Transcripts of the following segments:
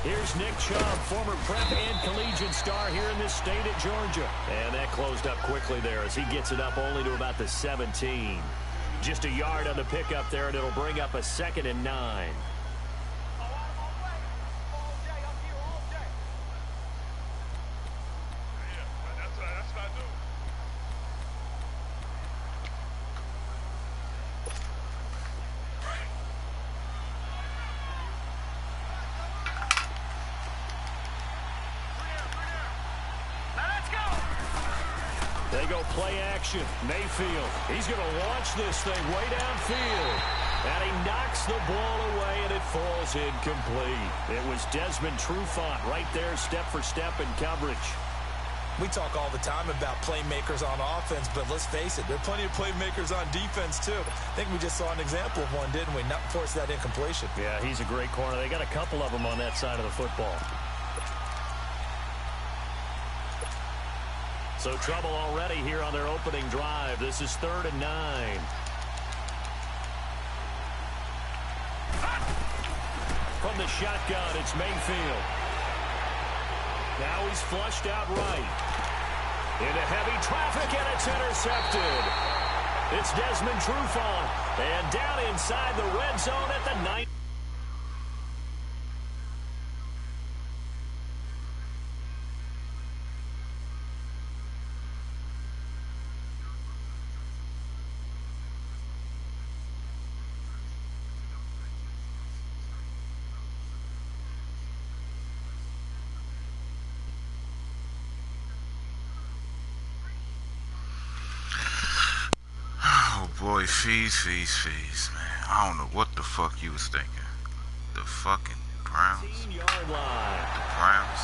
Here's Nick Chubb, former prep and collegiate star here in this state at Georgia. And that closed up quickly there as he gets it up only to about the 17. Just a yard on the pickup there, and it'll bring up a 2nd and 9. They go play action. Mayfield, he's going to launch this thing way downfield. And he knocks the ball away, and it falls incomplete. It was Desmond Trufant right there, step for step in coverage. We talk all the time about playmakers on offense, but let's face it, there are plenty of playmakers on defense, too. I think we just saw an example of one, didn't we? Not force that incompletion. Yeah, he's a great corner. They got a couple of them on that side of the football. So trouble already here on their opening drive. This is 3rd and 9. From the shotgun, it's Mayfield. Now he's flushed out right. Into heavy traffic, and it's intercepted. It's Desmond Trufant. And down inside the red zone at the 9. Boy, fees, man. I don't know what the fuck you was thinking. The fucking Browns. Yard line. Browns.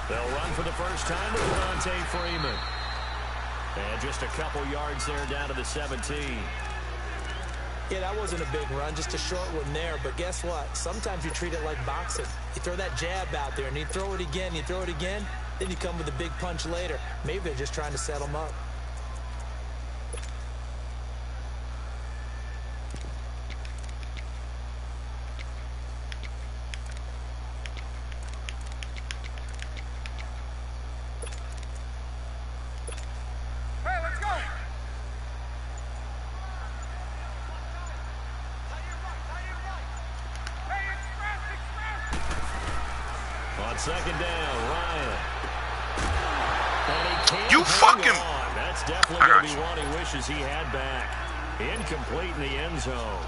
They'll run for the first time with Devontae Freeman. And just a couple yards there down to the 17. Yeah, that wasn't a big run, just a short one there. But guess what? Sometimes you treat it like boxing. You throw that jab out there, and you throw it again, then you come with a big punch later. Maybe they're just trying to set them up. Second down, Ryan. And he can't You fucking... on. That's definitely going to be one he wishes he had back. Incomplete in the end zone.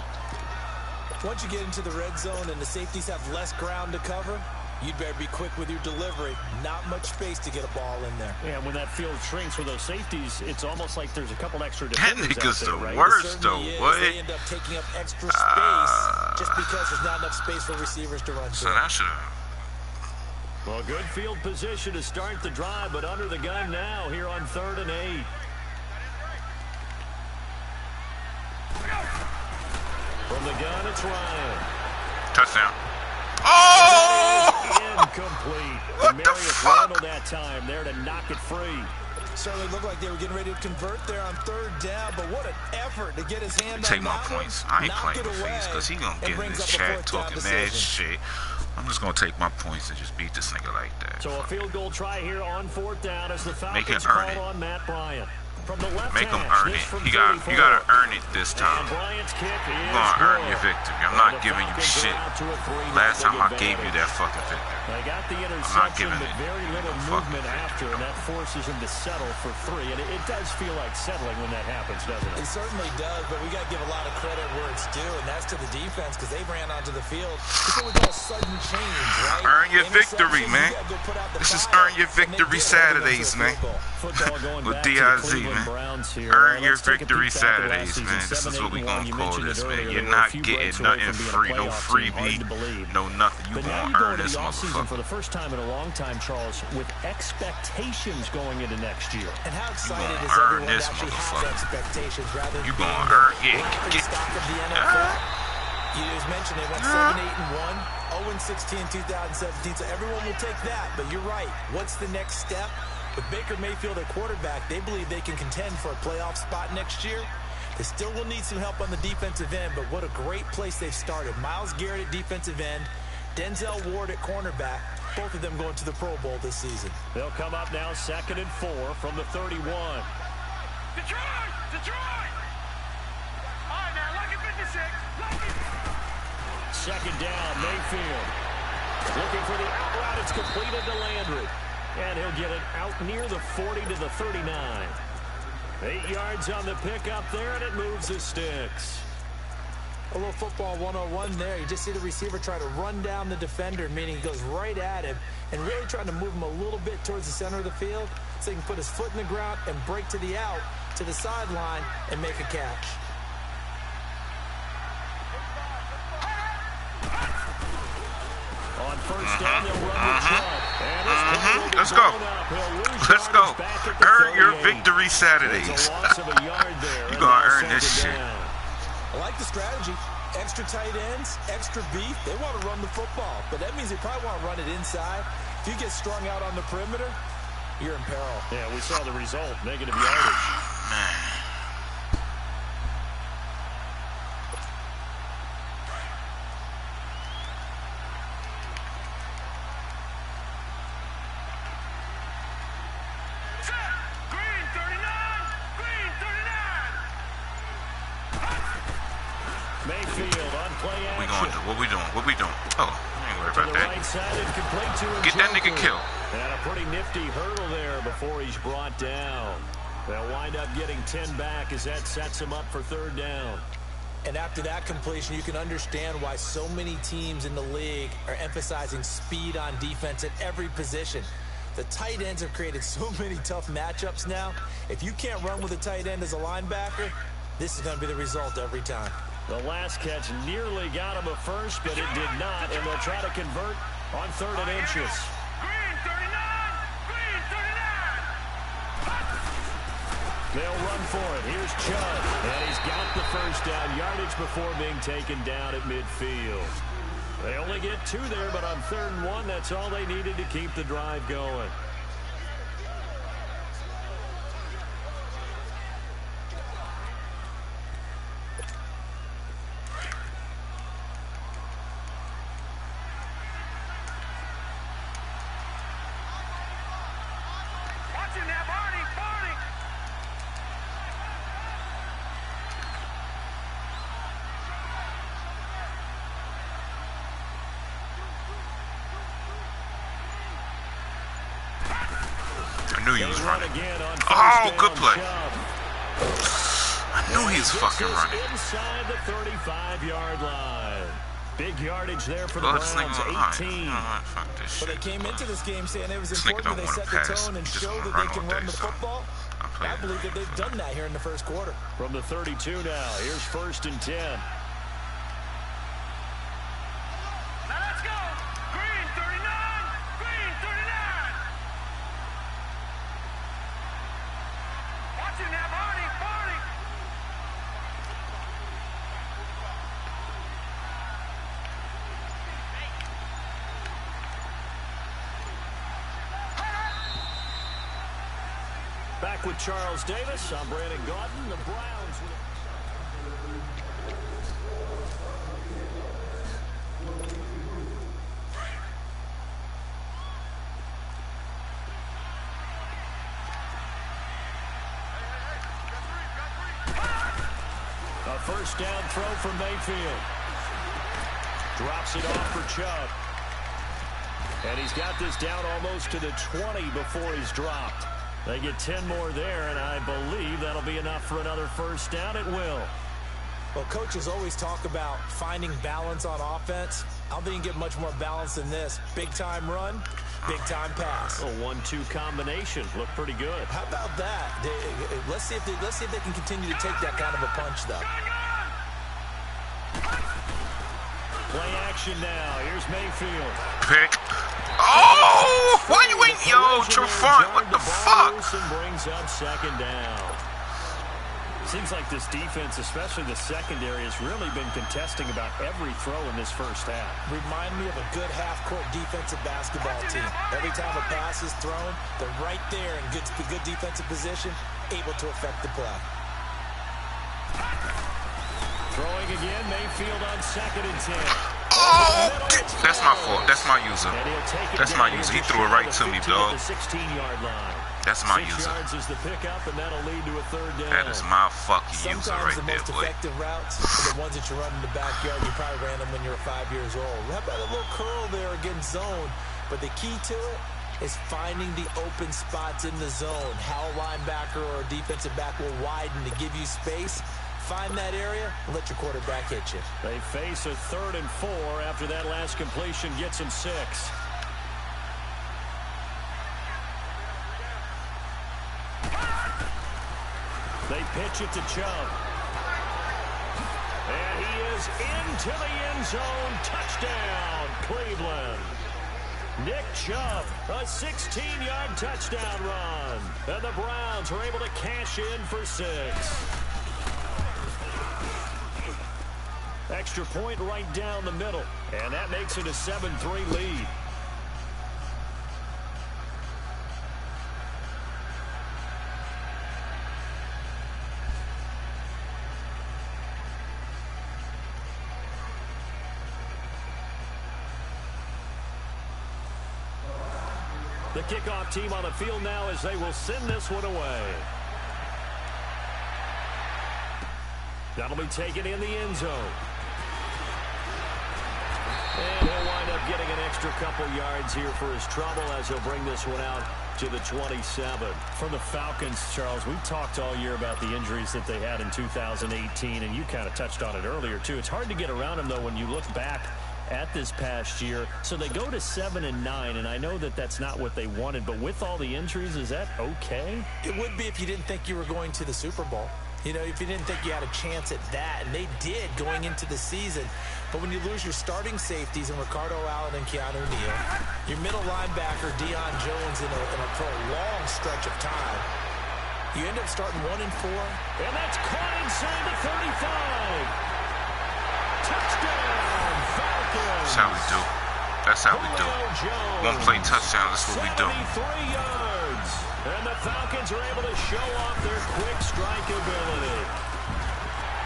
Once you get into the red zone and the safeties have less ground to cover, you'd better be quick with your delivery. Not much space to get a ball in there. Yeah, when that field shrinks with those safeties, it's almost like there's a couple extra defenders that nigga's out there, the right? worst, though. What? They end up taking up extra space just because there's not enough space for receivers to run So through. that should have... Well, good field position to start the drive, but under the gun now here on 3rd and 8. From the gun, it's Ryan. Touchdown. Oh! Incomplete. What the fuck? Randall that time there to knock it free. Certainly looked like they were getting ready to convert there on 3rd down, but what an effort to get his hand Take on my that points. one, I ain't knock playing it with away, fees because he gonna and get in brings this up a chat 4th down talking mad decision. shit. I'm just gonna take my points and just beat this nigga like that. So a field goal try here on 4th down as the Make him Falcons earn call it. on Matt Bryant. From the left Make him hash, earn this it. from You 34. gotta earn it this time. And Bryant's kick is You're gonna earn your good. victory. I'm And not the giving you Falcons shit. are out to a 3-0 Last time I gave you advantage. that fucking victory. They got the I'm not interception, giving but it very little a movement fucking after, and that forces him to settle for 3. And it does feel like settling when that happens, doesn't it? It certainly does, but we got to give a lot of credit where it's due, and that's to the defense because they ran onto the field. It's what we call a sudden change, right? Earn your victory, man. You gotta go put out the This is fire, Earn Your and they Victory did hold them to a Saturdays, field man. goal. Football going With back to the DIZ. Cleveland man. Browns here. Earn your Let's take a victory peek back at last Saturdays, season. man. This is what we 7-8-1. gonna You call mentioned this, it man. earlier. You're They were a not few getting breaks away nothing from being a free, no playoff team. Hard to freebie, believe. no nothing. You But now gonna you go earn into this the offseason for motherfucker. the first time in a long time, Charles, with expectations going into next year. And how excited gonna is earn everyone this to actually have motherfucker. expectations rather than You being gonna the earn, laughing get, stock of the NFL? You just mentioned they went 7-8-1, 0-16 in 2017, so everyone will take that. But you're right. What's the next step? With Baker Mayfield at quarterback, they believe they can contend for a playoff spot next year. They still will need some help on the defensive end, but what a great place they've started. Myles Garrett at defensive end, Denzel Ward at cornerback, both of them going to the Pro Bowl this season. They'll come up now 2nd and 4 from the 31. Detroit! Detroit! All right, now, lucky 56. Lucky. 2nd down, Mayfield. Looking for the out route. It's completed to Landry. And he'll get it out near the 40 to the 39. 8 yards on the pickup there, and it moves the sticks. A little football 101 there. You just see the receiver try to run down the defender, meaning he goes right at him and really trying to move him a little bit towards the center of the field so he can put his foot in the ground and break to the out, to the sideline, and make a catch. On first down, they'll run the jump. And Let's go. Let's go. Earn your victory It's Saturdays. a loss of a yard there. You and gonna now earn this 2nd shit. down. I like the strategy. Extra tight ends, extra beef. They want to run the football, but that means they probably want to run it inside. If you get strung out on the perimeter, you're in peril. Yeah, we saw the result. Negative yardage. Man. Green 39! Green 39! Mayfield on play What we action. gonna do? What we doing? What we doing? Oh, I ain't worried To about the that. right side and complete to Get that nigga Njoku. killed. And a pretty nifty hurdle there before he's brought down. They'll wind up getting 10 back as that sets him up for 3rd down. And after that completion, you can understand why so many teams in the league are emphasizing speed on defense at every position. The tight ends have created so many tough matchups now. If you can't run with a tight end as a linebacker, this is going to be the result every time. The last catch nearly got him a first, but it did not, and they'll try to convert on 3rd and inches. Green 39! Green 39! They'll run for it. Here's Chubb, and he's got the first down yardage before being taken down at midfield. They only get 2 there, but on 3rd and 1, that's all they needed to keep the drive going. Watch him now, Barney! Barney! I knew he They was run running. again on Oh, first good down, play. Chubb. I knew he was Gets fucking this running. inside the 35-yard line. Big yardage there for the Oh, this Browns, nigga, 18. alright, fuck this But they shit. came into this game saying it was This nigga important that don't they wanna set the pass. tone and He just show wanna that they run can all run day, the so football. I'll play I it. believe that they've done that here in the first quarter. From the 32 now, here's 1st and 10. Now let's go! Green 39! Green 39! Watch him now, Barney! Barney! Back with Charles Davis. I'm Brandon Gaudin. The Browns. A first down throw from Mayfield. Drops it off for Chubb. And he's got this down almost to the 20 before he's dropped. They get 10 more there, and I believe that'll be enough for another first down. It will. Well, coaches always talk about finding balance on offense. I don't think you can get much more balance than this. Big-time run, Big-time pass. A 1-2 combination. Looked pretty good. How about that? Let's see if they can continue to take that kind of a punch, though. Play action now. Here's Mayfield. Pick. Oh! Why you ain't... Yo, Trufant, what the fuck? Brings up second down. Seems like this defense, especially the secondary, has really been contesting about every throw in this first half. Remind me of a good half-court defensive basketball team. Every time a pass is thrown, they're right there in good defensive position, able to affect the play. Throwing again, Mayfield on 2nd and 10. Oh, that's my fault. That's my user. That's my user. He threw it right to me, dog. 16-yard line. That's my 6 user. yards is the pickup, and that'll lead to a 3rd down. That is my fucking user right Sometimes the there, most boy. effective routes are the ones that you run in the backyard. You probably ran them when you were 5 years old. How about a little curl there against zone? But the key to it is finding the open spots in the zone. How a linebacker or a defensive back will widen to give you space. Find that area and let your quarterback hit you. They face a 3rd and 4 after that last completion gets them 6. They pitch it to Chubb. And he is into the end zone. Touchdown, Cleveland. Nick Chubb, a 16-yard touchdown run. And the Browns are able to cash in for 6. Extra point right down the middle. And that makes it a 7-3 lead. The kickoff team on the field now as they will send this one away. That'll be taken in the end zone. And he'll wind up getting an extra couple yards here for his trouble as he'll bring this one out to the 27. For the Falcons, Charles, we talked all year about the injuries that they had in 2018, and you kind of touched on it earlier, too. It's hard to get around them, though, when you look back at this past year. So they go to 7-9, and I know that that's not what they wanted, but with all the injuries, is that okay? It would be if you didn't think you were going to the Super Bowl. You know, if you didn't think you had a chance at that, and they did going into the season. But when you lose your starting safeties in Ricardo Allen and Keanu Neal, your middle linebacker Deion Jones for a long stretch of time, you end up starting 1-4. And that's caught inside the 35. Touchdown, Falcons. That's how we do. That's how we do. One play touchdown, that's what we do. 73 yards. And the Falcons are able to show off their quick strike ability.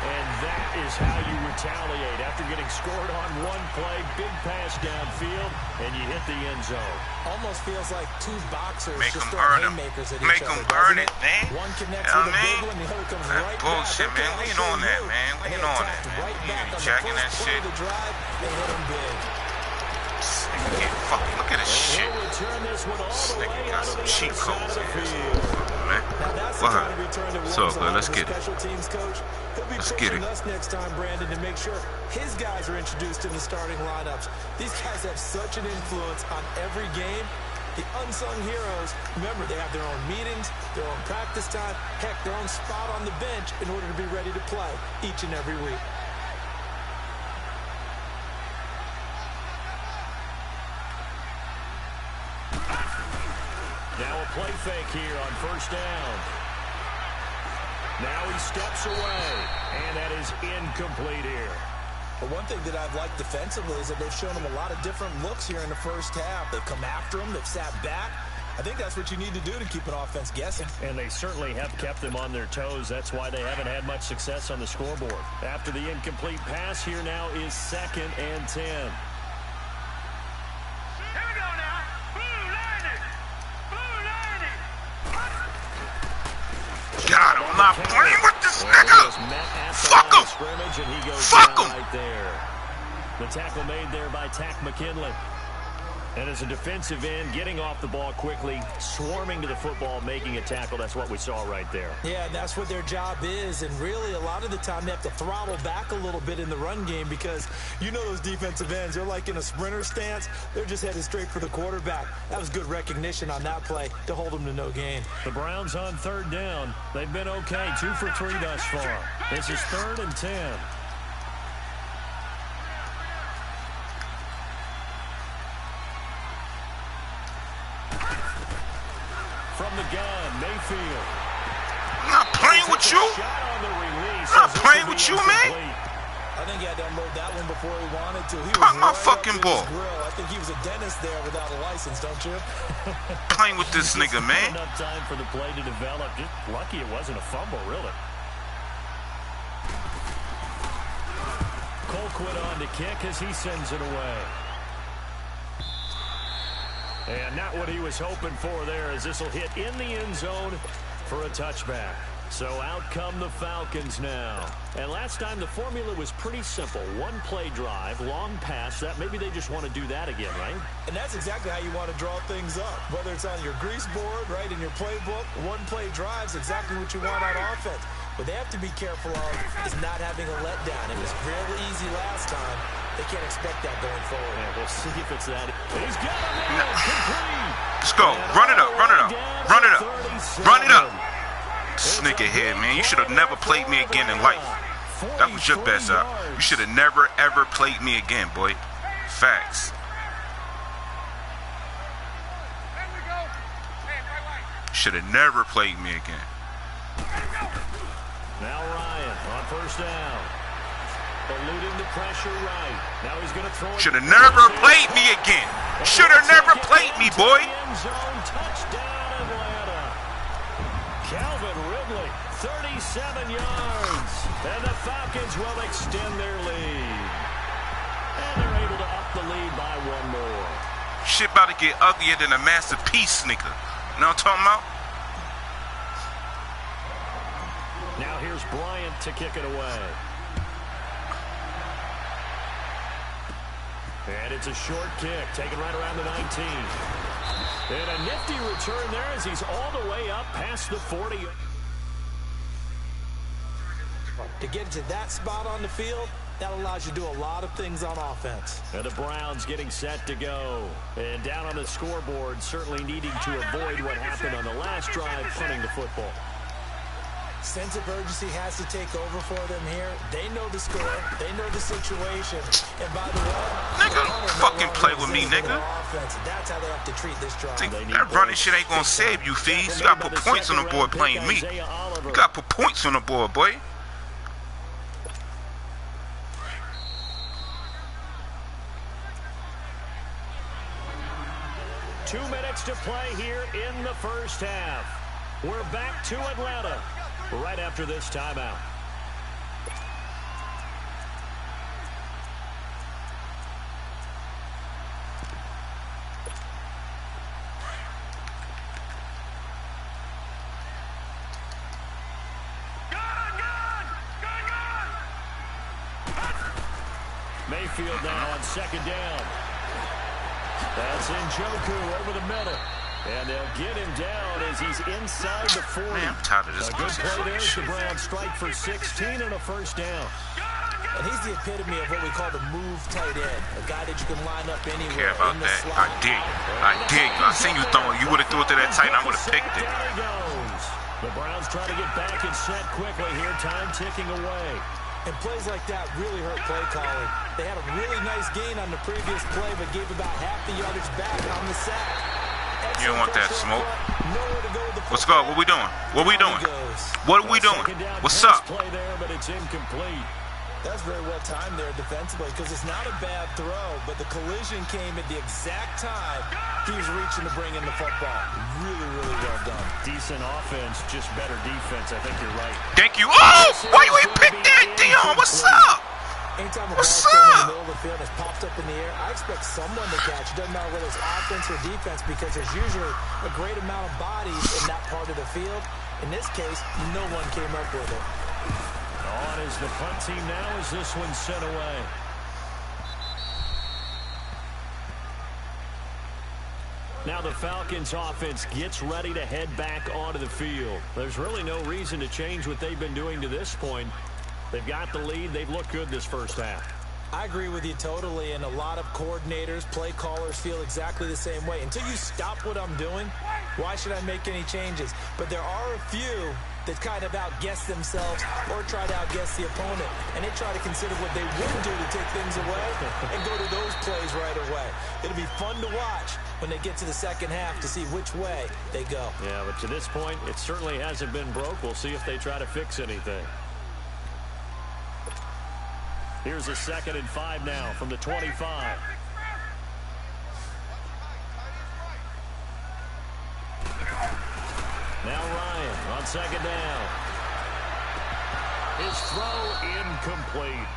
And that is how you retaliate. After getting scored on one play, big pass downfield, and you hit the end zone. Almost feels like two boxers Make just them throwing earn them. haymakers at Make each them other, earn doesn't it, man. One connects You know with a what I big mean? one, the other comes That right bullshit, back. man. We ain't on that, man. We ain't on that, man. Right We back ain't on the jacking first that play shit. of the drive, they hit him big. Fucking look at this shit. He'll return this one all This the nigga way got out of some the cheat other side codes of the in here. field. Man. Now that's the What? kind of return that So works a good. lot Let's of get the it. special teams coach. He'll be Let's get pushing it. us next time, Brandon, to make sure his guys are introduced in the starting lineups. These guys have such an influence on every game. The unsung heroes, remember, they have their own meetings, their own practice time, heck, their own spot on the bench in order to be ready to play each and every week. Now a play fake here on first down. Now he steps away, and that is incomplete here. But one thing that I've liked defensively is that they've shown them a lot of different looks here in the first half. They've come after them. They've sat back. I think that's what you need to do to keep an offense guessing. And they certainly have kept them on their toes. That's why they haven't had much success on the scoreboard. After the incomplete pass, here now is 2nd and 10. Here we go now. Blue Lightning. Blue Lightning. God, I'm not playing with this nigga. Fuck him. Fuck Fuck him. right there. The tackle made there by Tack McKinley. And as a defensive end, getting off the ball quickly, swarming to the football, making a tackle, that's what we saw right there. Yeah, and that's what their job is. And really, a lot of the time, they have to throttle back a little bit in the run game because you know those defensive ends, they're like in a sprinter stance. They're just headed straight for the quarterback. That was good recognition on that play to hold them to no gain. The Browns on third down. They've been okay, 2 for 3 thus far. This is 3rd and 10. From the gun, Mayfield. I'm not playing with you. I'm not playing with you, man. I think he had to unload that one before he wanted to. He Pop was my right fucking up to his ball. grill. I think he was a dentist there without a license, don't you? Playing with this nigga, man. Enough time for the play to develop. Just lucky it wasn't a fumble, really. Colquitt on to kick as he sends it away. And not what he was hoping for there, as this will hit in the end zone for a touchback. So out come the Falcons now. And last time the formula was pretty simple. One play drive, long pass. That maybe they just want to do that again, right? And that's exactly how you want to draw things up. Whether it's on your grease board, right, in your playbook, one play drive's exactly what you want on offense. What they have to be careful of is not having a letdown. It was real easy last time. They can't expect that going forward. Yeah, we'll see if it's that. He's got him there, complete. Let's go. Run it up, run it up, run it up, run it up. This nigga here, man. You should have never played me again in life. That was your best out. You should have never, ever played me again, boy. Facts. Should have never played me again. Now Ryan on first down. Eluding the pressure right. Now he's going to throw it. Should have never played me again. Should have never played me, boy. End zone touchdown Atlanta. Calvin Ridley, 37 yards. And the Falcons will extend their lead. And they're able to up the lead by one more. Shit about to get uglier than a Master Peace nigga. You know what I'm talking about? Now here's Bryant to kick it away. And it's a short kick, taken right around the 19. And a nifty return there as he's all the way up past the 40. To get to that spot on the field, that allows you to do a lot of things on offense. And the Browns getting set to go. And down on the scoreboard, certainly needing to avoid what happened on the last drive, punting the football. Sense of urgency has to take over for them here. They know the score. They know the situation. And by the way, Nigga, don't fucking play with me, nigga. Offense. That's how they have to treat this drive. That running shit ain't gonna save you, Fees. You gotta put points on the board playing me. You gotta put points on the board, boy. Two minutes to play here in the first half. We're back to Atlanta right after this timeout. Mayfield now on second down. That's Njoku over the middle. And they'll get him down as he's inside the 40. Man, I'm tired of this A good pussy play fucking there as the shit. Browns strike for 16 and a first down. And he's the epitome of what we call the move tight end. A guy that you can line up anywhere. Care about in the that. slot. I dare you. I dare you. I seen you throwing. You would have threw it to that tight end. I would have picked it. Down he goes. The Browns try to get back and set quickly here. Time ticking away. And plays like that really hurt play calling. They had a really nice gain on the previous play, but gave about half the yardage back on the sack. You don't want that smoke. Nowhere to go with the Let's go. What we doing? What we doing? What are we doing? What's up? Play there, but it's incomplete. That's very well timed there defensively because it's not a bad throw, but the collision came at the exact time he was reaching to bring in the football. Really, really well done. Decent offense, just better defense. I think you're right. Thank you. Oh, why you ain't picked that, Dion? What's up? Anytime a What's ball in the up? middle of the field is popped up in the air, I expect someone to catch. It doesn't matter whether it's offense or defense because there's usually a great amount of bodies in that part of the field. In this case, no one came up with it. On is the punt team now as this one's sent away. Now the Falcons offense gets ready to head back onto the field. There's really no reason to change what they've been doing to this point. They've got the lead. They've looked good this first half. I agree with you totally, and a lot of coordinators, play callers feel exactly the same way. Until you stop what I'm doing, why should I make any changes? But there are a few that kind of outguess themselves or try to outguess the opponent, and they try to consider what they would do to take things away and go to those plays right away. It'll be fun to watch when they get to the second half to see which way they go. Yeah, but to this point, it certainly hasn't been broke. We'll see if they try to fix anything. Here's a 2nd and 5 now from the 25. Now Ryan on 2nd down. His throw incomplete.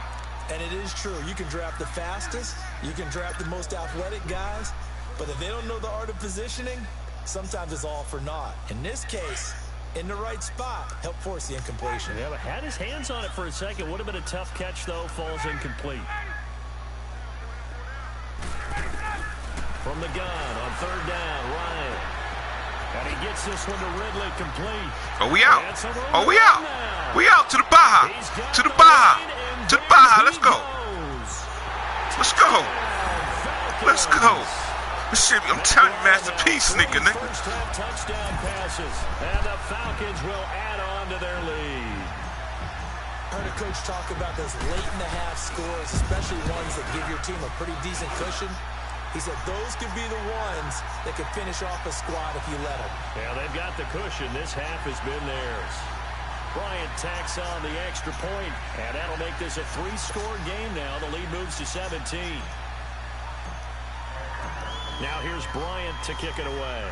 And it is true. You can draft the fastest. You can draft the most athletic guys. But if they don't know the art of positioning, sometimes it's all for naught. In this case, in the right spot, help force the incompletion. Yeah, but had his hands on it for a second. Would have been a tough catch, though. Falls incomplete. From the gun on 3rd down, Ryan. And he gets this one to Ridley complete. Oh, we out. Oh, we out. We out to the Baja. To the Baja. To the Baja. Let's go. Let's go. Let's go. This shit, I'm telling you, masterpiece, nigga. First half touchdown passes. And the Falcons will add on to their lead. Heard a coach talk about those late-in-the-half scores, especially ones that give your team a pretty decent cushion. He said those could be the ones that could finish off a squad if you let them. Yeah, they've got the cushion. This half has been theirs. Bryant tacks on the extra point, and that'll make this a 3-score game now. The lead moves to 17. Now here's Bryant to kick it away.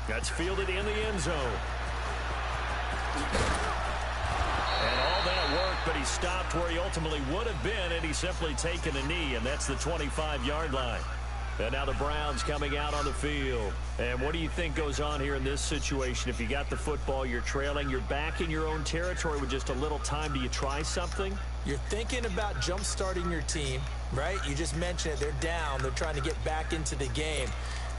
That's fielded in the end zone. And all that worked, but he stopped where he ultimately would have been, and he's simply taken a knee, and that's the 25-yard line. And now the Browns coming out on the field. And what do you think goes on here in this situation? If you got the football, you're trailing, you're back in your own territory with just a little time. Do you try something? You're thinking about jump-starting your team, right? You just mentioned it. They're down. They're trying to get back into the game.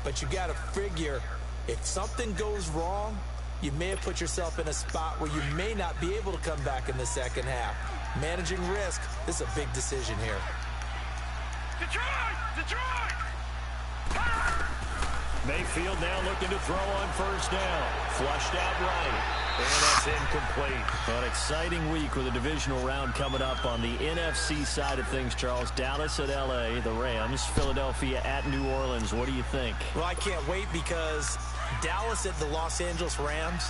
But you got to figure if something goes wrong, you may have put yourself in a spot where you may not be able to come back in the second half. Managing risk, this is a big decision here. Detroit! Mayfield now looking to throw on 1st down. Flushed out right. And that's incomplete. An exciting week with a divisional round coming up on the NFC side of things, Charles. Dallas at L.A., the Rams. Philadelphia at New Orleans. What do you think? Well, I can't wait because Dallas at the Los Angeles Rams.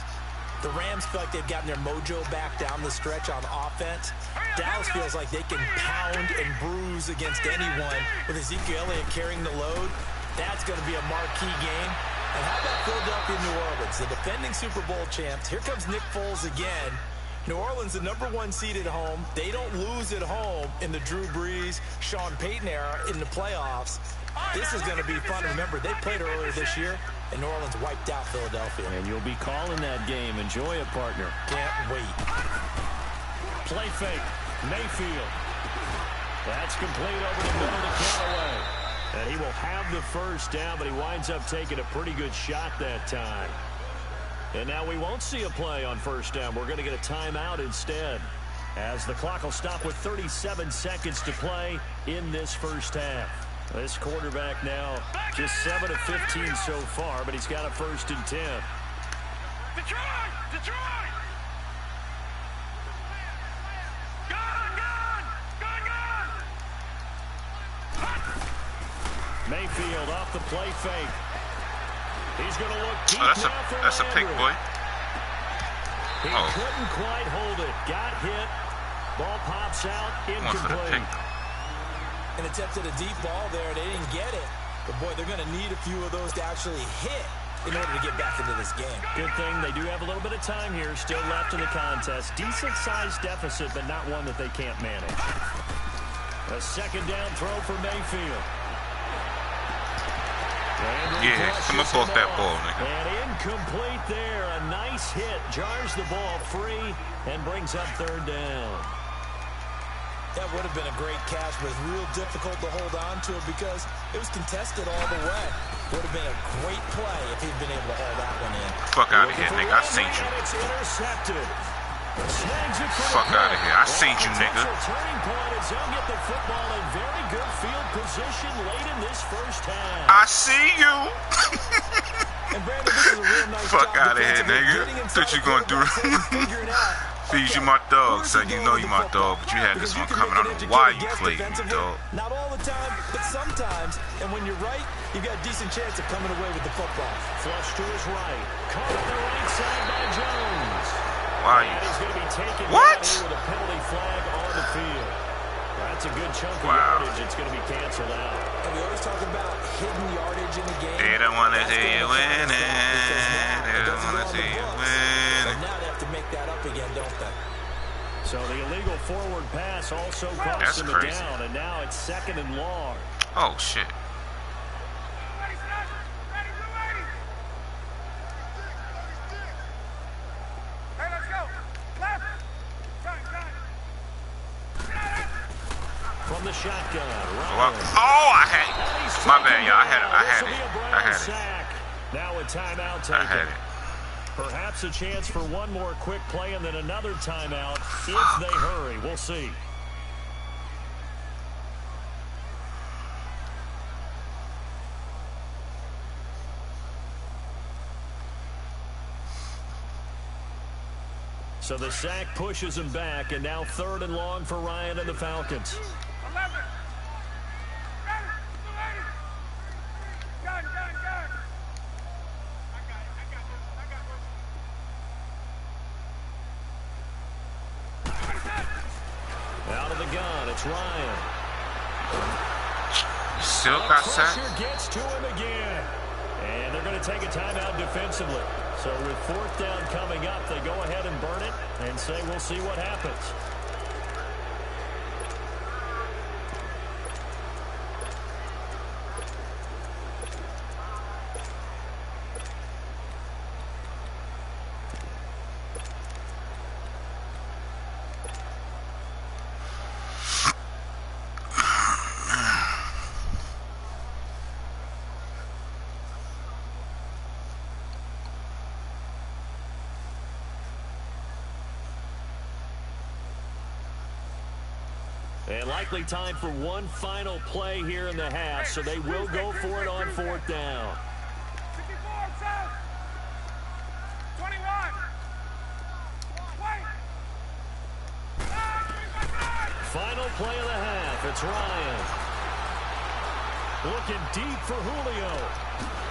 The Rams feel like they've gotten their mojo back down the stretch on offense. Dallas feels like they can pound and bruise against anyone with Ezekiel Elliott carrying the load. That's going to be a marquee game. And how about Philadelphia, New Orleans, the defending Super Bowl champs? Here comes Nick Foles again. New Orleans, the #1 seed at home. They don't lose at home in the Drew Brees, Sean Payton era in the playoffs. This is going to be fun. Remember, they played earlier this year, and New Orleans wiped out Philadelphia. And you'll be calling that game. Enjoy it, partner. Can't wait. Play fake. Mayfield. That's complete over the middle to Callaway. And he will have the 1st down, but he winds up taking a pretty good shot that time. And now we won't see a play on 1st down. We're going to get a timeout instead, as the clock will stop with 37 seconds to play in this 1st half. This quarterback now just 7 of 15 so far, but he's got a 1st and 10. Detroit! Mayfield off the play fake. He's going to look deep. Oh, that's a pick, boy. He couldn't quite hold it. Got hit. Ball pops out. Incomplete. And attempted a deep ball there. They didn't get it. But, boy, they're going to need a few of those to actually hit in order to get back into this game. Good thing they do have a little bit of time here still left in the contest. Decent-sized deficit, but not one that they can't manage. A 2nd down throw for Mayfield. Yeah, I'm going to ball that ball, nigga. And incomplete there. A nice hit. Jars the ball free and brings up 3rd down. That would have been a great catch, but it's real difficult to hold on to it because it was contested all the way. Would have been a great play if he'd been able to hold that one in. Fuck out of here, nigga. I seen you. Fuck out of here. I seen you, nigga. Turning point as they'll get the football in very good field position late in this first half. I see you. And Brandon, this is a real nice Fuck job out of here, nigga. What you gonna do? Feed you my dog, son. You know you my dog, but you had this one coming. I don't know why you played me, dog. Not all the time, but sometimes. And when you're right, you've got a decent chance of coming away with the football. Flush to his right. Caught on the right side by Jones. Why are you? He's going to be taken What? down with a penalty flag on the field. That's a good chunk of Wow. yardage. It's going to be canceled out. And we always talk about hidden yardage in the game. They don't want to see you winning. They don't want to see you winning. Now they have to make that up again, don't they? So the illegal forward pass also cost him a down, and now it's 2nd and long. Oh, shit. From the shotgun. Oh, I had it. My bad, y'all. I had it. Now a timeout taken. I had it. Perhaps a chance for one more quick play and then another timeout if they hurry. We'll see. So the sack pushes him back, and now 3rd and long for Ryan and the Falcons. 11. Out of the gun, it's Ryan. Still got sacked. Pressure gets to him again. And they're going to take a timeout defensively. So with 4th down coming up, they go ahead and burn it and say we'll see what happens. And likely time for one final play here in the half, so they will go for it on 4th down. 54, south. 21. Wait. Final play of the half. It's Ryan. Looking deep for Julio.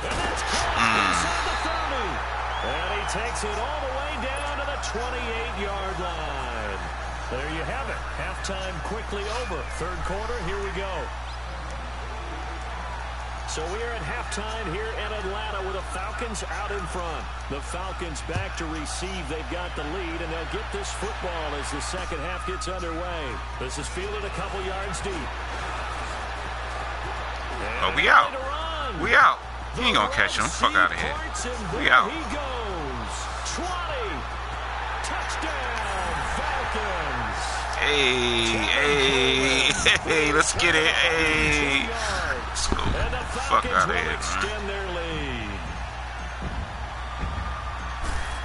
And that's caught inside the 30. And he takes it all the way down to the 28-yard line. There you have it. Halftime quickly over. 3rd quarter, here we go. So we are at halftime here in Atlanta with the Falcons out in front. The Falcons back to receive. They've got the lead, and they'll get this football as the second half gets underway. This is fielded a couple yards deep. Oh, we out. We out. You ain't gonna catch him. Fuck out of here. We out. He goes. 20. Touchdown, Falcons. Hey, let's get it. Hey. Let's go. Fuck out of here, man. Extend their lead.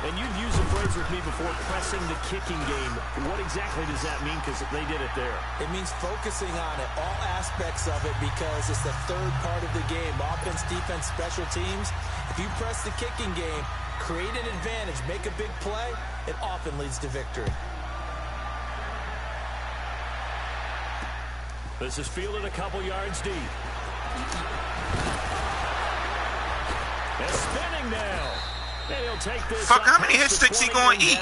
And you've used a phrase with me before, pressing the kicking game. What exactly does that mean? Because they did it there. It means focusing on it, all aspects of it, because it's the 3rd part of the game. Offense, defense, special teams. If you press the kicking game, create an advantage, make a big play, it often leads to victory. This is fielded a couple yards deep. And spinning now. And he'll take this. Fuck, how many hit sticks he gonna eat?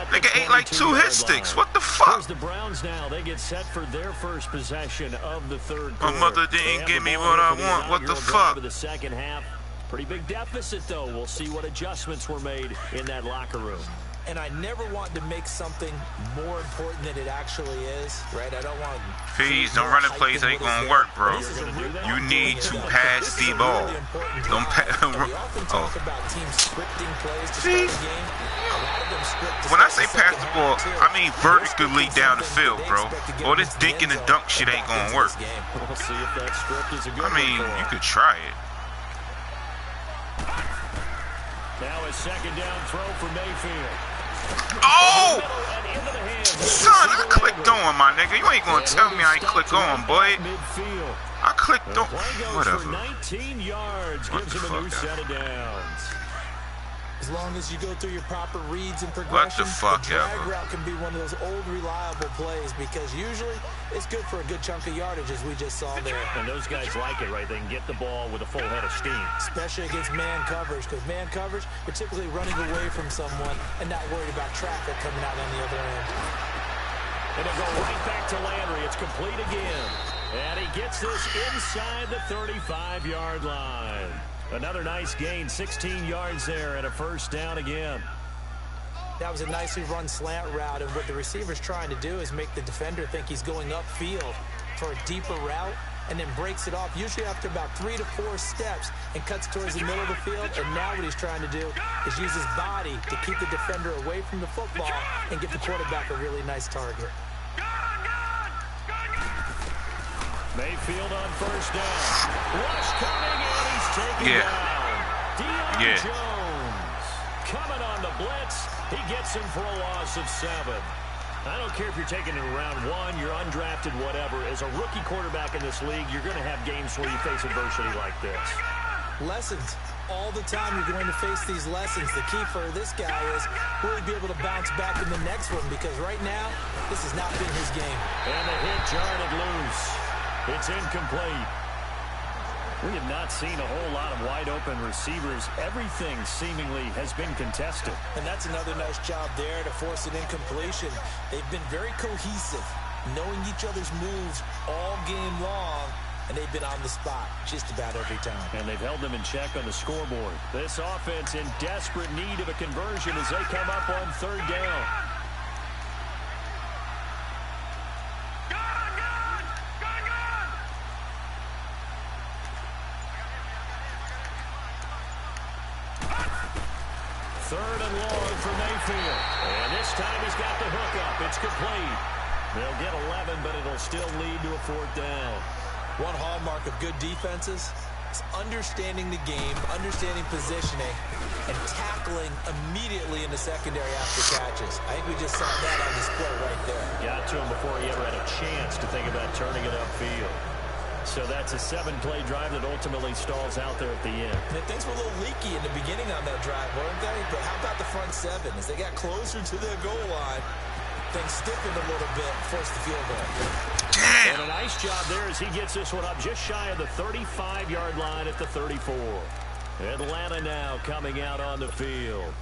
Nigga ate like 2 hit sticks. What the fuck? Here's the Browns now. They get set for their first possession of the 3rd quarter. My mother didn't give me what I want. What the fuck? The second half. Pretty big deficit, though. We'll see what adjustments were made in that locker room. And I never want to make something more important than it actually is, right? I don't want to... Please, don't run the plays. Ain't gonna work, bro. You need to pass the ball. Don't pass. We often talk about teams scripting plays to start the game. A lot of them when I say pass the ball, I mean vertically down the field, bro. All this dinking and dunk shit ain't gonna work. We'll see if that script is a good I mean, one for you could try it. Now a second down throw for Mayfield. Oh! Son, I clicked on, my nigga. You ain't gonna tell me I ain't click on, boy. I clicked on. Whatever. 19 yards gives him a new set of downs. As long as you go through your proper reads and progression, the drag route can be one of those old reliable plays because usually it's good for a good chunk of yardage, as we just saw there. And those guys like it, right? They can get the ball with a full head of steam. Especially against man coverage, because man coverage, you're typically running away from someone and not worried about traffic coming out on the other end. And they go right back to Landry. It's complete again. And he gets this inside the 35-yard line. Another nice gain, 16 yards there, and a first down again. That was a nicely run slant route, and what the receiver's trying to do is make the defender think he's going upfield for a deeper route, and then breaks it off, usually after about 3 to 4 steps, and cuts towards the middle of the field. And now what he's trying to do is use his body to keep the defender away from the football and give the quarterback a really nice target. Mayfield on first down. Rush coming, and he's taken down. Deion Jones coming on the blitz. He gets him for a loss of 7. I don't care if you're taking it in round 1, you're undrafted, whatever. As a rookie quarterback in this league, you're going to have games where you face adversity like this. Lessons. All the time you're going to face these lessons. The key for this guy is will he be able to bounce back in the next one, because right now, this has not been his game. And the hit jarred it loose. It's incomplete. We have not seen a whole lot of wide-open receivers. Everything seemingly has been contested. And that's another nice job there to force an incompletion. They've been very cohesive, knowing each other's moves all game long, and they've been on the spot just about every time. And they've held them in check on the scoreboard. This offense in desperate need of a conversion as they come up on third down. Third and long for Mayfield. And this time he's got the hook up. It's complete. They'll get 11, but it'll still lead to a fourth down. One hallmark of good defenses is understanding the game, understanding positioning, and tackling immediately in the secondary after catches. I think we just saw that on display right there. Got to him before he ever had a chance to think about turning it upfield. So that's a 7-play drive that ultimately stalls out there at the end. And things were a little leaky in the beginning on that drive, weren't they? But how about the front 7? As they got closer to their goal line, things stiffened a little bit, forced the field goal. And a nice job there as he gets this one up just shy of the 35-yard line at the 34. Atlanta now coming out on the field.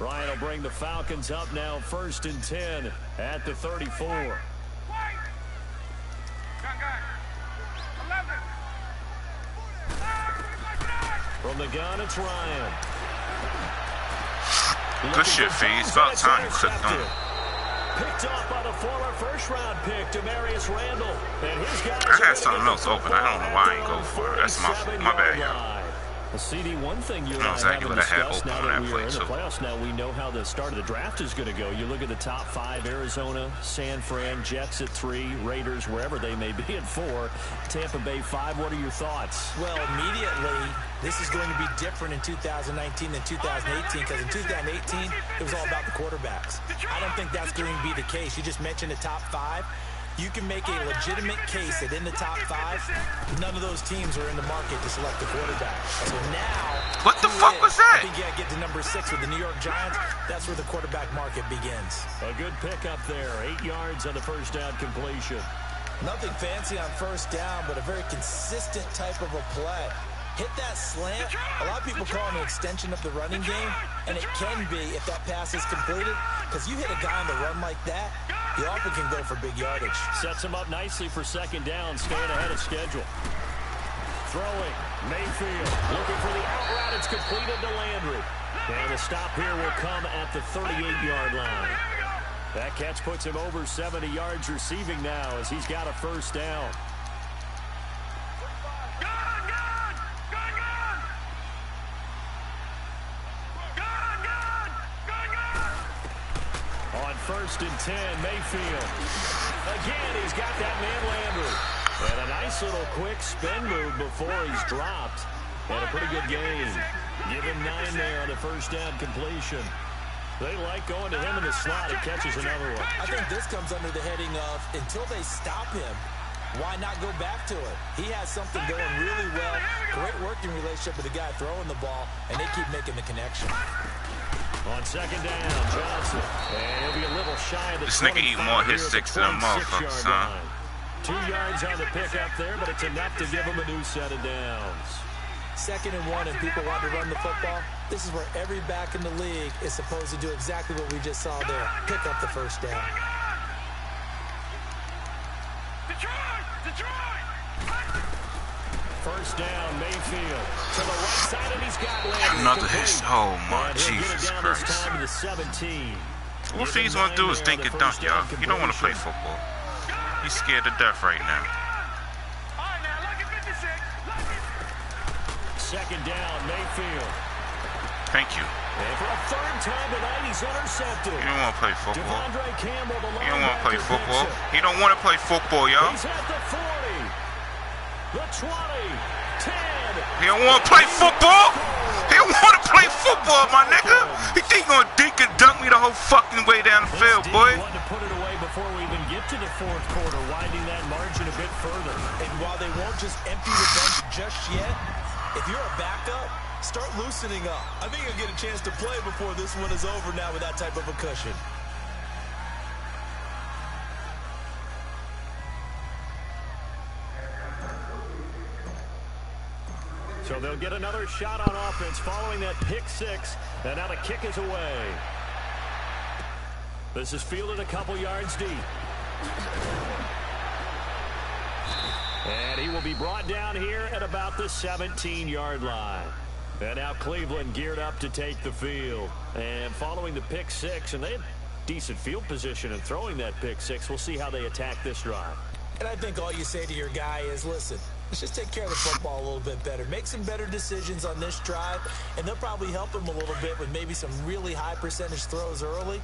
Ryan will bring the Falcons up now, 1st and 10 at the 34. From the gun, it's Ryan. Good shit, Fees. About time you clicked on. Picked off by the former first-round pick, Demarius Randall. And his guys I had something else open. I don't know why I ain't go for it. That's my bad, y'all. Well, CD, one thing you and know I exactly haven't what I had discussed open now on that that we play, are in the too. playoffs, now we know how the start of the draft is going to go. You look at the top 5, Arizona, San Fran, Jets at 3, Raiders, wherever they may be at 4, Tampa Bay 5. What are your thoughts? Well, immediately, this is going to be different in 2019 than 2018, because in 2018, it was all about the quarterbacks. I don't think that's going to be the case. You just mentioned the top 5. You can make a legitimate case that in the top 5, none of those teams are in the market to select a quarterback. So now, what the fuck was that? I think you got to get to number 6 with the New York Giants. That's where the quarterback market begins. A good pickup there. 8 yards on the first down completion. Nothing fancy on first down, but a very consistent type of a play. Hit that slant. A lot of people call it an extension of the running game, and it can be if that pass is completed, because you hit a guy on the run like that, you often can go for big yardage. Sets him up nicely for second down, staying ahead of schedule. Throwing, Mayfield looking for the out route. It's completed to Landry. And the stop here will come at the 38-yard line. That catch puts him over 70 yards receiving now as he's got a first down. 1st and 10. Mayfield. Again, he's got that man Landry. And a nice little quick spin move before he's dropped. And a pretty good gain. Give him 9 there on the 1st down completion. They like going to him in the slot. He catches another one. I think this comes under the heading of until they stop him, why not go back to it? He has something going really well. Great working relationship with the guy throwing the ball, and they keep making the connection. On 2nd down, Johnson. And he'll be a little shy of the This nigga eat more hit sticks than a motherfucker, son. 2 yards on the pickup there, but it's enough to give him a new set of downs. 2nd and 1, and people want to run the football. This is where every back in the league is supposed to do exactly what we just saw there. Pick up the 1st down. First down, Mayfield to the right side, and he's got Landry. Another hit. Oh, my Jesus Christ. To the 17. What he's going to do is think and dunk, y'all. He don't want to play football. He's scared to death right now. 2nd down, Mayfield. Thank you. And for a 3rd time tonight, he's intercepted. He don't want to play football. Campbell, He don't want to play football. He don't want to play football, y'all. He's at the 40, the 20, 10. He don't want to play football. He don't want to play football, my nigga. He think he going to dink and dunk me the whole fucking way down the field, boy. Wanted to put it away before we even get to the 4th quarter, widening that margin a bit further. And while they won't just empty the bench just yet, if you're a backup, start loosening up. I think you'll get a chance to play before this one is over now with that type of a cushion. So they'll get another shot on offense following that pick 6. And now the kick is away. This is fielded a couple yards deep. And he will be brought down here at about the 17-yard line. And now Cleveland geared up to take the field. And following the pick 6, and they had decent field position in throwing that pick 6. We'll see how they attack this drive. And I think all you say to your guy is, listen, let's just take care of the football a little bit better. Make some better decisions on this drive, and they'll probably help him a little bit with maybe some really high percentage throws early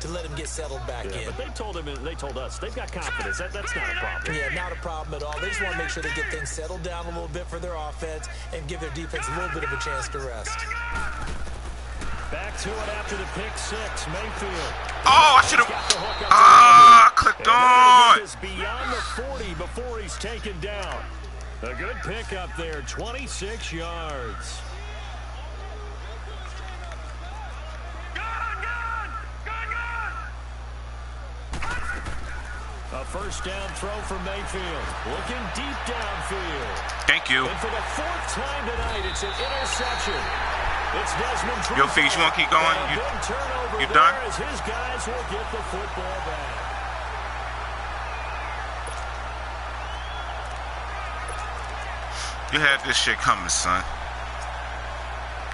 to let him get settled back in. But they told him, and they told us, they've got confidence. That's not a problem. Yeah, not a problem at all. They just want to make sure they get things settled down a little bit for their offense and give their defense a little bit of a chance to rest. Back to it after the pick 6, Mayfield. Oh, I should have. Ah, clicked on. Is beyond the 40 before he's taken down. A good pickup there, 26 yards. A first down throw for Mayfield. Looking deep downfield. Thank you. And for the 4th time tonight, it's an interception. It's Desmond. Yo, Fees, you want to keep going? You done? As his guys will get the football back. You had this shit coming, son.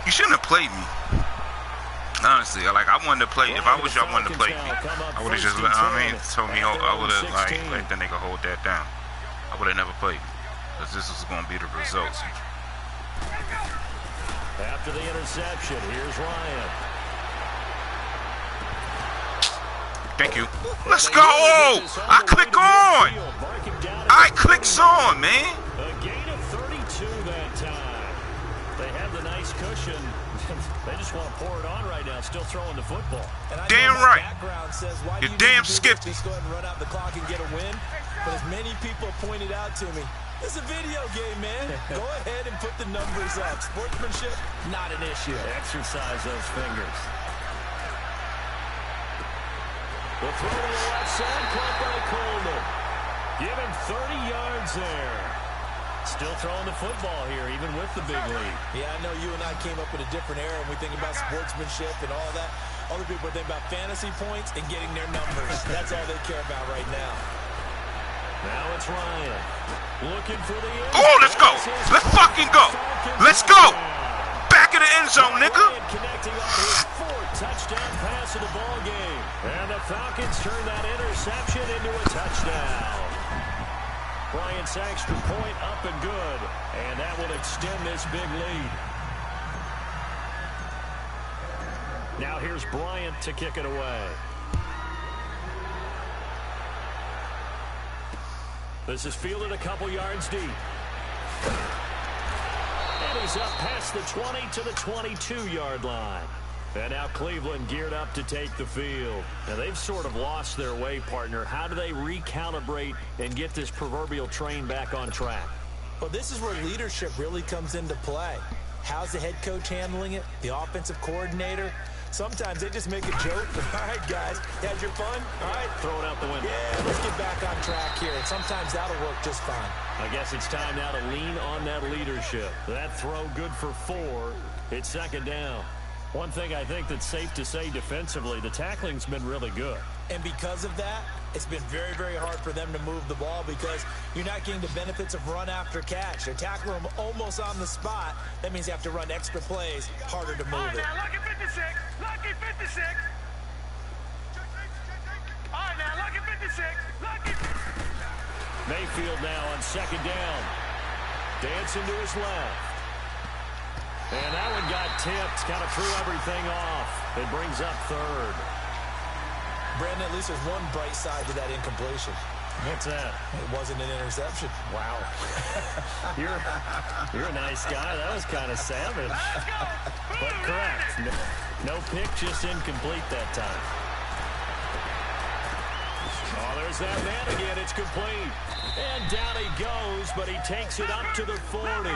You shouldn't have played me. Honestly, like, I wanted to play. If I was you, I wanted to play me. I would have just, told me, I would have, like, let the nigga hold that down. I would have never played. Because this was going to be the results. After the interception, here's Ryan. Thank you. Let's go! I click on! I clicks on, man. A gain of 32 that time. They have the nice cushion. They just want to pour it on right now, still throwing the football. Damn right. Says, why You're damn skipped. Just go ahead and run out the clock and get a win. But as many people pointed out to me, it's a video game, man. Go ahead and put the numbers up. Sportsmanship, not an issue. Exercise those fingers. The throw to the left side, caught by Coleman. Give him 30 yards there. Still throwing the football here, even with the big lead. Yeah, I know you and I came up in a different era, and we think about sportsmanship and all that. Other people think about fantasy points and getting their numbers. That's all they care about right now. Now it's Ryan. Looking for the end. Oh, let's go. Let's fucking go. Let's go. Back in the end zone, nigga. Connecting on his 4th touchdown pass of the ball game. And the Falcons turn that interception into a touchdown. Bryant's extra point up and good. And that will extend this big lead. Now here's Bryant to kick it away. This is fielded a couple yards deep. And he's up past the 20 to the 22-yard line. And now Cleveland geared up to take the field. Now, they've sort of lost their way, partner. How do they recalibrate and get this proverbial train back on track? Well, this is where leadership really comes into play. How's the head coach handling it? The offensive coordinator? Sometimes they just make a joke. All right, guys, you had your fun? All right. Throw it out the window. Yeah, let's get back on track here. And sometimes that'll work just fine. I guess it's time now to lean on that leadership. That throw good for 4. It's second down. One thing I think that's safe to say defensively, the tackling's been really good. And because of that, it's been very, very hard for them to move the ball because you're not getting the benefits of run after catch. They're tackling them almost on the spot. That means you have to run extra plays, harder to move it. Now, lucky 56. Lucky 56. All right, now, lucky 56. Lucky. Mayfield now on second down. Dancing to his left. And that one got tipped, kind of threw everything off. It brings up third. Brandon, at least there's one bright side to that incompletion. What's that? It wasn't an interception. Wow. You're a nice guy. That was kind of savage. But correct. No pick, just incomplete that time. Oh, there's that man again. It's complete. And down he goes, but he takes it up to the 40.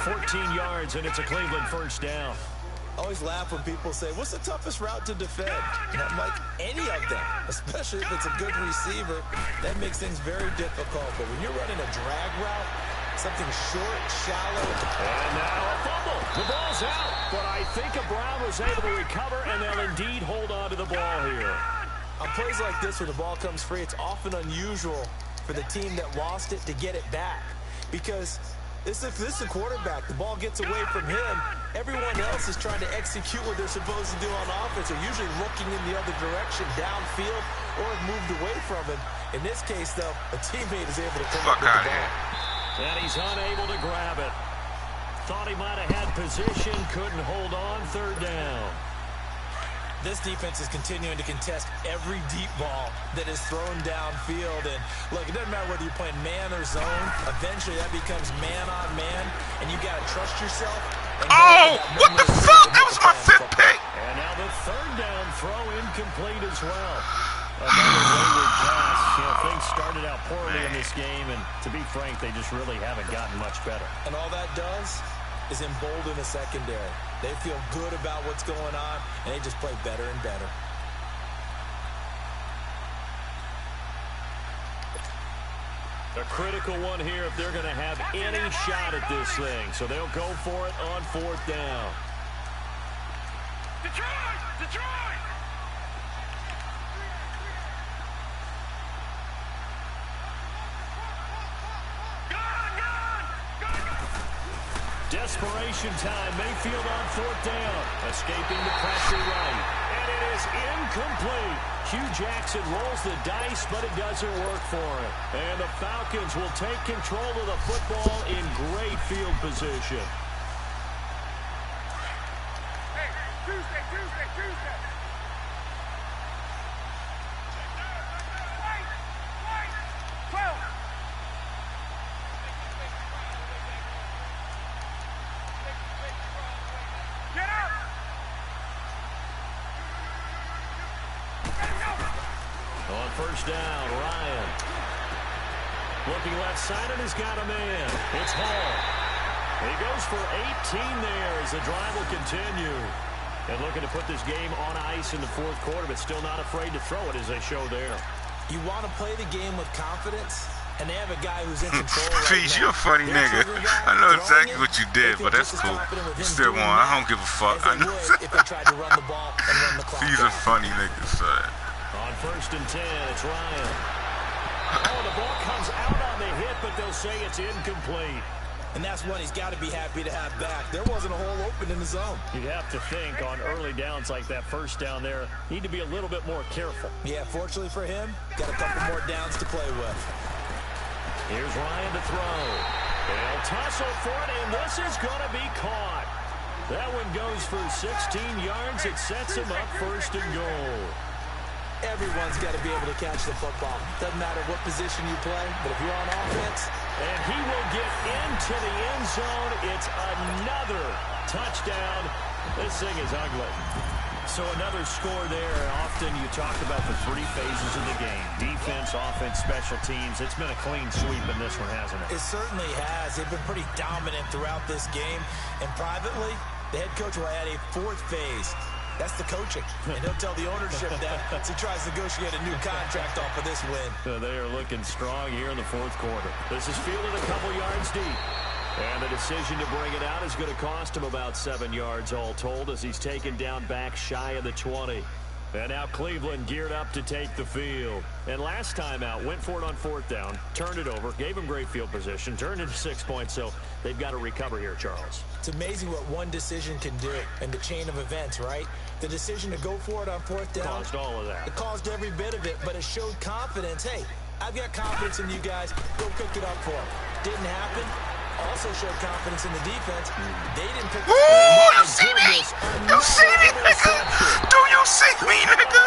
14 yards, and it's a Cleveland first down. I always laugh when people say, what's the toughest route to defend? And I'm like, any of them, especially if it's a good receiver. That makes things very difficult. But when you're running a drag route, something short, shallow. And now a fumble. The ball's out, but I think Brown was able to recover, and they'll indeed hold on to the ball here. On plays like this where the ball comes free, it's often unusual for the team that lost it to get it back. Because this is a quarterback. The ball gets away from him. Everyone else is trying to execute what they're supposed to do on offense. They're usually looking in the other direction, downfield, or have moved away from him. In this case, though, a teammate is able to come up with the ball. And he's unable to grab it. Thought he might have had position, couldn't hold on, third down. This defense is continuing to contest every deep ball that is thrown downfield. And, look, it doesn't matter whether you're playing man or zone. Eventually, that becomes man-on-man, and you got to trust yourself. Oh, what the fuck? That was my 5th pick. And now the third down throw incomplete as well. Another wayward pass. You know, things started out poorly in this game, and to be frank, they just really haven't gotten much better. And all that does is embolden the secondary. They feel good about what's going on, and they just play better and better. A critical one here if they're going to have any shot at this thing. So they'll go for it on 4th down. Detroit! Detroit! Desperation time. Mayfield on 4th down. Escaping the pressure right. And it is incomplete. Hugh Jackson rolls the dice, but it doesn't work for him. And the Falcons will take control of the football in great field position. Hey, Tuesday. Wait. 12. Get up! On first down, Ryan. Looking left side, and he's got a man. It's Hall. He goes for 18 there as the drive will continue. And looking to put this game on ice in the 4th quarter, but still not afraid to throw it as they show there. You want to play the game with confidence, and they have a guy who's in control right Fees, now. you're a funny nigga. I know exactly what you did, but that's cool. Still won. I don't give a fuck. I know. If they tried to run the ball and run the clock Fees out. are funny niggas, son. On 1st and 10, it's Ryan. Oh, the ball comes out on the hit, but they'll say it's incomplete. And that's one he's got to be happy to have back. There wasn't a hole open in the zone. You'd have to think on early downs like that first down there, need to be a little bit more careful. Yeah, fortunately for him, got a couple more downs to play with. Here's Ryan to throw. They'll tussle for it, and this is going to be caught. That one goes for 16 yards. It sets him up 1st and goal. Everyone's got to be able to catch the football. Doesn't matter what position you play, but if you're on offense. And he will get into the end zone. It's another touchdown. This thing is ugly. So another score there. Often you talk about the three phases of the game. Defense, offense, special teams. It's been a clean sweep in this one, hasn't it? It certainly has. They've been pretty dominant throughout this game. And privately, the head coach will add a fourth phase. That's the coaching. And he'll tell the ownership that as he tries to negotiate a new contract off of this win. So they are looking strong here in the fourth quarter. This is fielded a couple yards deep. And the decision to bring it out is going to cost him about 7 yards all told as he's taken down back shy of the 20. And now Cleveland geared up to take the field. And last time out, went for it on fourth down, turned it over, gave him great field position, turned into 6 points, so they've got to recover here, Charles. It's amazing what one decision can do in the chain of events, right? The decision to go for it on fourth down. Caused all of that. It caused every bit of it, but it showed confidence. Hey, I've got confidence in you guys. Go cook it up for them. Didn't happen. Also showed confidence in the defense. They didn't pick. Ooh, you see me? You see me, nigga? Do you see me, nigga?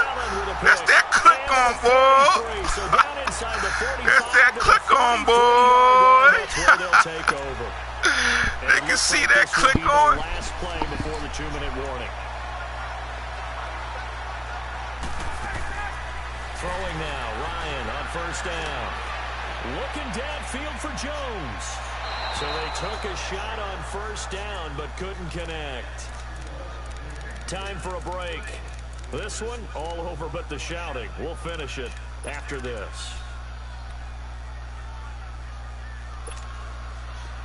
That's that click on, boy. That's that click on, boy. They can see that click on. Last play before the 2-minute warning. Throwing now, Ryan on first down. Looking downfield for Jones. So they took a shot on first down, but couldn't connect. Time for a break. This one, all over but the shouting. We'll finish it after this.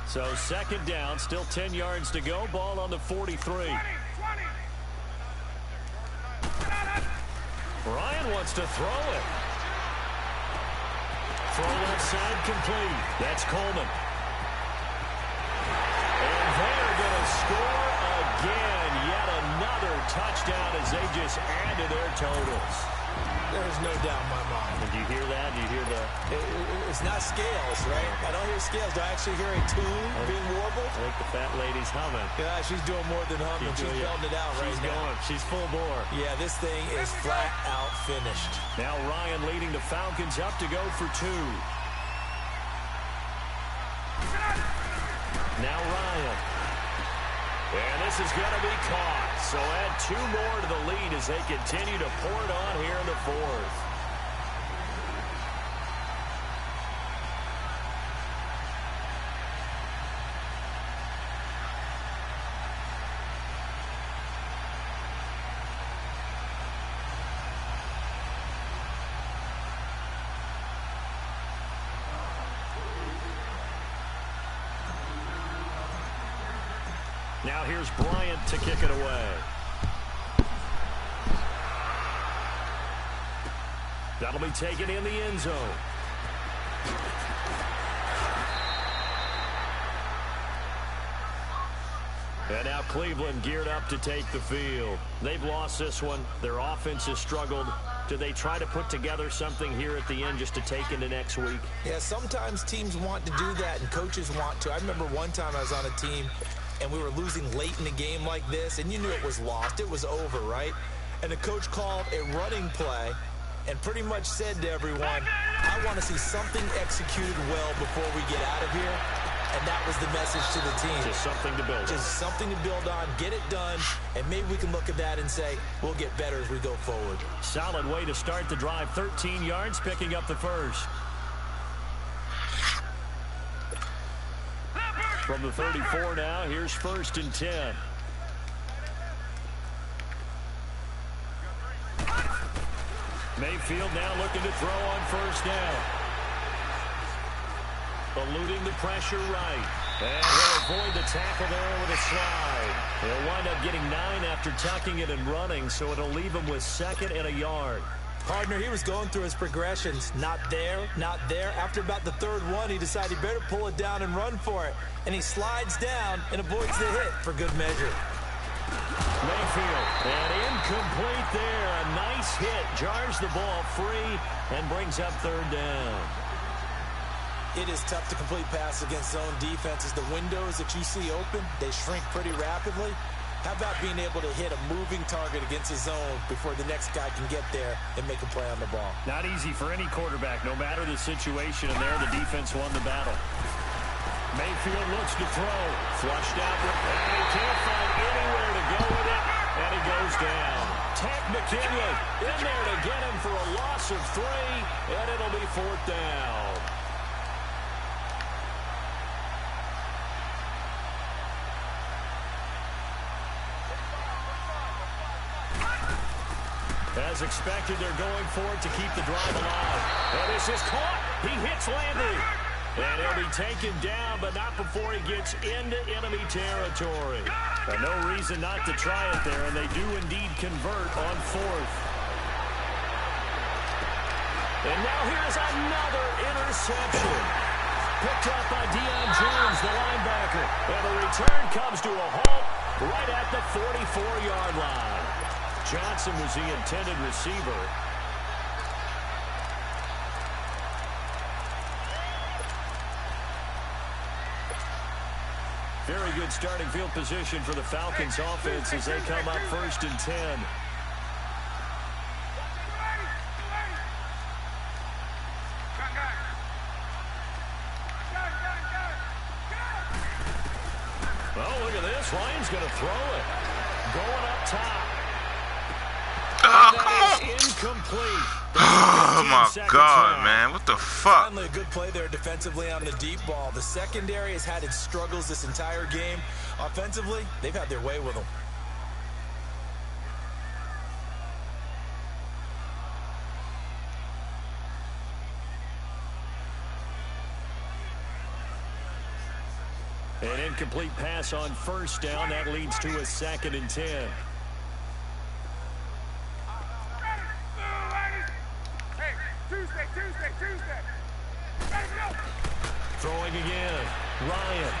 So second down, still 10 yards to go. Ball on the 43. Ryan wants to throw it. Throw left side complete. That's Coleman. And they're going to score again. Yet another touchdown as they just add to their totals. There's no doubt in my mind. And do you hear that? Do you hear the... It's not scales, right? I don't hear scales. Do I actually hear a tune being warbled? I think the fat lady's humming. Yeah, she's doing more than humming. She's belting it out right now. She's going. She's full bore. Yeah, this thing is flat out finished. Now Ryan leading the Falcons up to go for 2. Now Ryan. And this is going to be caught. So add 2 more to the lead as they continue to pour it on here in the fourth. Now here's Bryant to kick it away. That'll be taken in the end zone. And now Cleveland geared up to take the field. They've lost this one. Their offense has struggled. Do they try to put together something here at the end just to take into next week? Yeah, sometimes teams want to do that and coaches want to. I remember one time I was on a team and we were losing late in the game like this, and you knew it was lost. It was over, right? And the coach called a running play and pretty much said to everyone, I want to see something executed well before we get out of here. And that was the message to the team. Just something to build on. Just something to build on, get it done, and maybe we can look at that and say, we'll get better as we go forward. Solid way to start the drive. 13 yards, picking up the first. From the 34 now, here's 1st and 10. Mayfield now looking to throw on first down. Eluding the pressure right. And he'll avoid the tackle there with a slide. He'll wind up getting 9 after tucking it and running, so it'll leave him with 2nd and a yard. Partner, he was going through his progressions. Not there, not there. After about the 3rd one, he decided he better pull it down and run for it. And he slides down and avoids the hit for good measure. Mayfield, and incomplete there. A nice hit. Jars the ball free and brings up 3rd down. It is tough to complete passes against zone defenses. The windows that you see open, they shrink pretty rapidly. How about being able to hit a moving target against his zone before the next guy can get there and make a play on the ball? Not easy for any quarterback, no matter the situation, and there the defense won the battle. Mayfield looks to throw. Flushed out, and he can't find anywhere to go with it, and he goes down. Ted McKinley in there to get him for a loss of 3, and it'll be 4th down. As expected, they're going for it to keep the drive alive. And this is caught. He hits Landry. And he'll be taken down, but not before he gets into enemy territory. And no reason not to try it there, and they do indeed convert on 4th. And now here's another interception. Picked up by Deion Jones, the linebacker. And the return comes to a halt right at the 44-yard line. Johnson was the intended receiver. Very good starting field position for the Falcons offense as they come up 1st and 10. Oh, look at this. Ryan's going to throw it. Going up top. Oh, come on. Incomplete. Oh, my God, man. What the fuck? Finally, a good play there defensively on the deep ball. The secondary has had its struggles this entire game. Offensively, they've had their way with them. An incomplete pass on 1st down. That leads to a 2nd and 10. Tuesday. Throwing again. Ryan.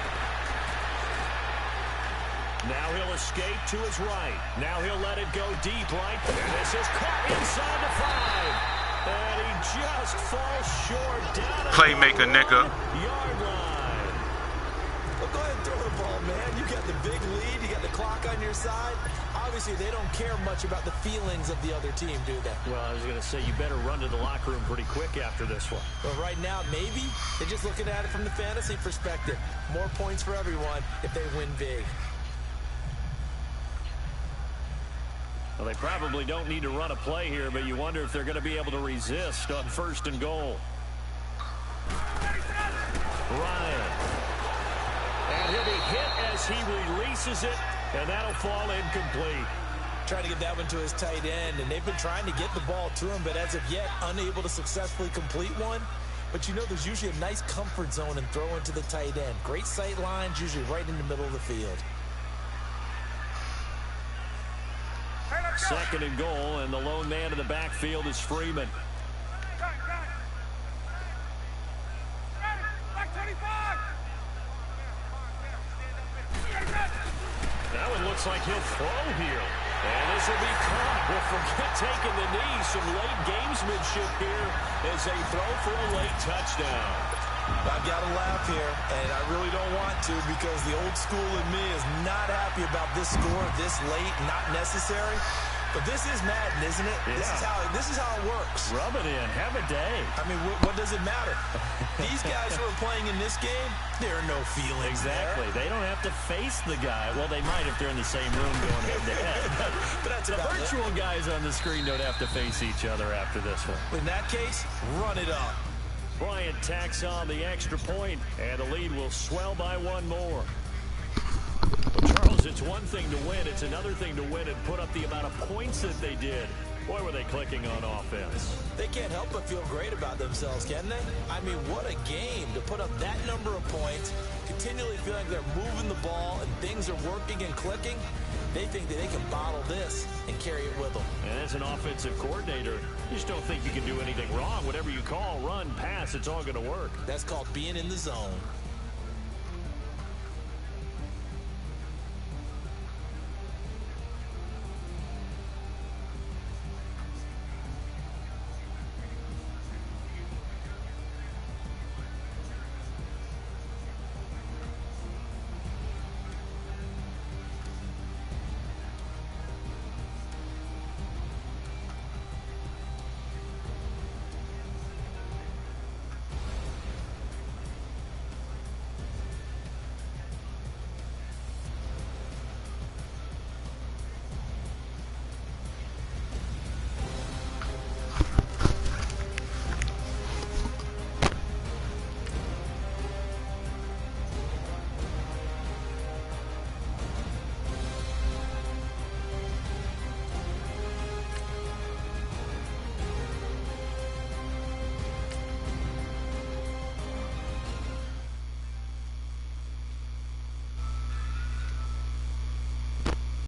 Now he'll escape to his right. Now he'll let it go deep right. This is caught inside the 5. And he just falls short down. Playmaker, nigga. Yard line. Well, go ahead and throw the ball, man. You got the big lead. You got the clock on your side. Obviously, they don't care much about the feelings of the other team, do they? Well, I was going to say, you better run to the locker room pretty quick after this one. But right now, maybe they're just looking at it from the fantasy perspective. More points for everyone if they win big. Well, they probably don't need to run a play here, but you wonder if they're going to be able to resist on 1st and goal. Ryan. And he'll be hit as he releases it, and that'll fall incomplete. Trying to get that one to his tight end, and they've been trying to get the ball to him, but as of yet, unable to successfully complete one. But you know, there's usually a nice comfort zone in throwing to the tight end. Great sight lines, usually right in the middle of the field. 2nd and goal, and the lone man in the backfield is Freeman. That one looks like he'll throw here. And this will be caught. We'll forget taking the knee. Some late gamesmanship here as they throw for a late touchdown. I've got to laugh here, and I really don't want to because the old school in me is not happy about this score this late, not necessary. But this is Madden, isn't it? Yeah. This is how it works. Rub it in. Have a day. I mean, what does it matter? These guys who are playing in this game, there are no feelings Exactly. there. They don't have to face the guy. Well, they might if they're in the same room going head-to-head. But that's The about virtual guys on the screen don't have to face each other after this one. In that case, run it up. Bryant tacks on the extra point, and the lead will swell by one more. Well, Charles, it's one thing to win. It's another thing to win and put up the amount of points that they did. Boy, were they clicking on offense. They can't help but feel great about themselves, can they? I mean, what a game to put up that number of points, continually feeling they're moving the ball and things are working and clicking. They think that they can bottle this and carry it with them. And as an offensive coordinator, you just don't think you can do anything wrong. Whatever you call, run, pass, it's all going to work. That's called being in the zone.